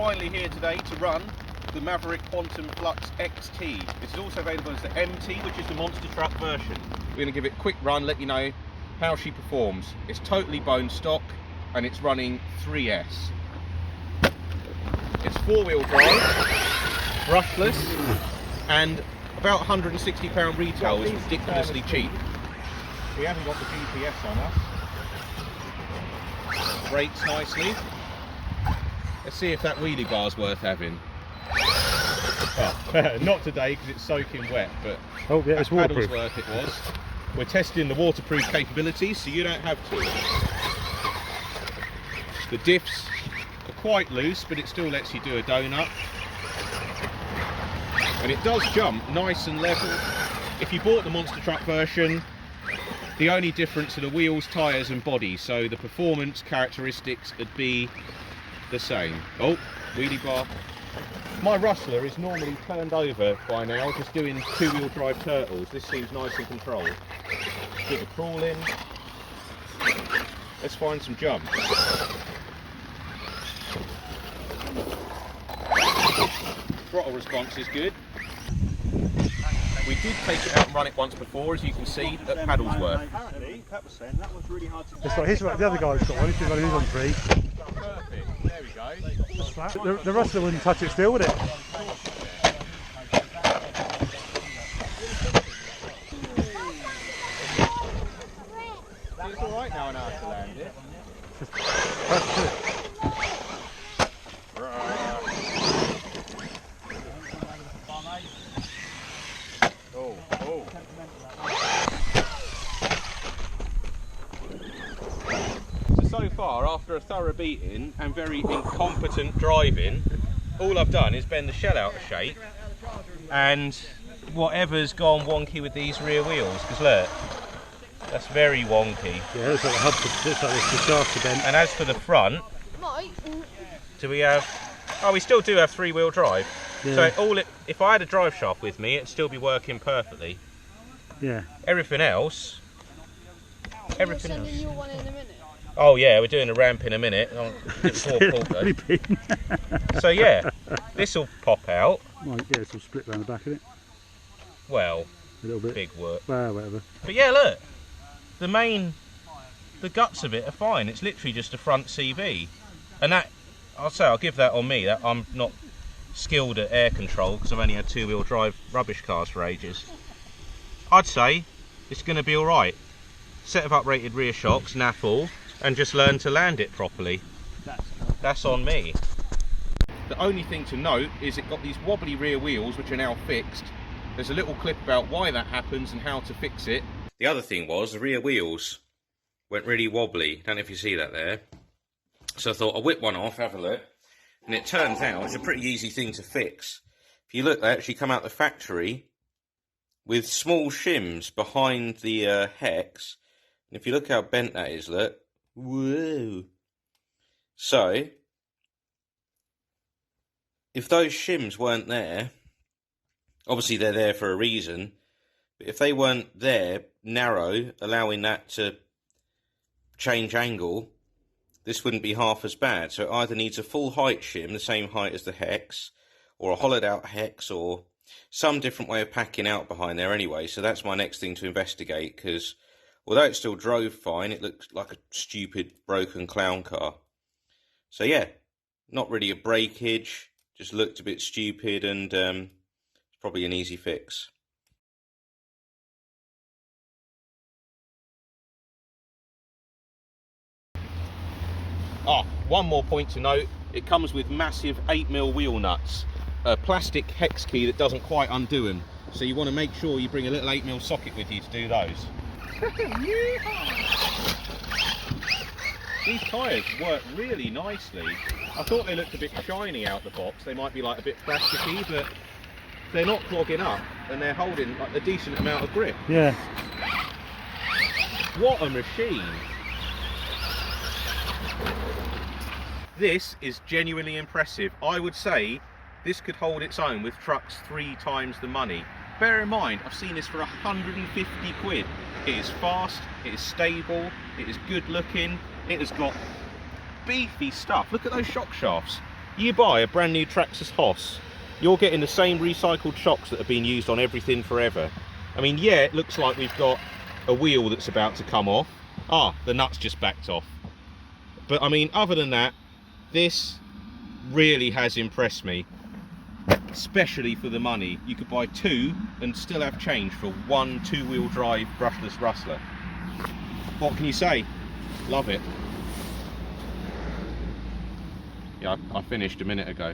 finally here today to run the Maverick Quantum Flux XT. This is also available as the MT, which is the monster truck version. We're going to give it a quick run, let you know how she performs. It's totally bone stock and it's running 3S. It's 4-wheel drive, brushless, and about £160 retail is ridiculously cheap. We haven't got the GPS on us. Brakes nicely. Let's see if that wheelie bar's worth having. Oh, not today because it's soaking wet, but it's waterproof. Paddlesworth it was. We're testing the waterproof capabilities, so you don't have to. The diffs are quite loose, but it still lets you do a donut. And it does jump nice and level. If you bought the monster truck version, the only difference are the wheels, tyres and body, so the performance characteristics would be the same. Oh, wheelie bar. My rustler is normally turned over by now, just doing 2-wheel drive turtles. This seems nice and controlled. Bit of crawl in. Let's find some jump. Throttle response is good. We did take it out and run it once before, as you can see, at Paddlesworth. Apparently, Pat was saying that was really hard to It's like the other guy's got one, he's running his on 3. Perfect, there we go. The rustler wouldn't touch it still, would it? It's alright now and how to land it. So far, after a thorough beating and very incompetent driving, all I've done is bend the shell out of shape and whatever's gone wonky with these rear wheels, because look, that's very wonky. Yeah, it's like the hub, it's like the shaft are bent. And as for the front, do we have, oh, we still do have 3-wheel drive. Yeah. So if I had a drive shaft with me, it'd still be working perfectly. Yeah. Everything else. Sending you one in a minute. Oh yeah, we're doing a ramp in a minute. So yeah, this will pop out. Well, yeah, it's all split around the back of it. Well, a little bit. Big work. Well, whatever. But yeah, look, the guts of it are fine. It's literally just a front CV, and that I'll give that on me. That I'm not skilled at air control because I've only had 2-wheel drive rubbish cars for ages. I'd say it's going to be all right. Set of uprated rear shocks, naff all, and just learn to land it properly. That's on me. The only thing to note is it got these wobbly rear wheels which are now fixed. There's a little clip about why that happens and how to fix it. The other thing was the rear wheels went really wobbly. Don't know if you see that there. So I thought I'll whip one off, have a look. And it turns out it's a pretty easy thing to fix. If you look, they actually come out the factory with small shims behind the hex. And if you look how bent that is, look. Whoa. So, if those shims weren't there, obviously they're there for a reason, but if they weren't there, narrow, allowing that to change angle, this wouldn't be half as bad. So it either needs a full height shim, the same height as the hex, or a hollowed out hex, or some different way of packing out behind there anyway. So that's my next thing to investigate, because although it still drove fine, it looked like a stupid broken clown car. So yeah, not really a breakage, just looked a bit stupid, and it's probably an easy fix. One more point to note, it comes with massive 8mm wheel nuts, a plastic hex key that doesn't quite undo them, so you want to make sure you bring a little 8mm socket with you to do those. These tyres work really nicely. I thought they looked a bit shiny out the box. They might be like a bit plasticky, but they're not clogging up and they're holding like a decent amount of grip. Yeah. What a machine. This is genuinely impressive. I would say this could hold its own with trucks 3 times the money. Bear in mind, I've seen this for 150 quid. It is fast, it is stable, it is good looking, it has got beefy stuff. Look at those shock shafts. You buy a brand new Traxxas Hoss, you're getting the same recycled shocks that have been used on everything forever. I mean, yeah, it looks like we've got a wheel that's about to come off. Ah, the nut's just backed off. But I mean, other than that, this really has impressed me, especially for the money. You could buy 2 and still have change for 1 2-wheel drive brushless rustler. What can you say? Love it. Yeah, I finished a minute ago.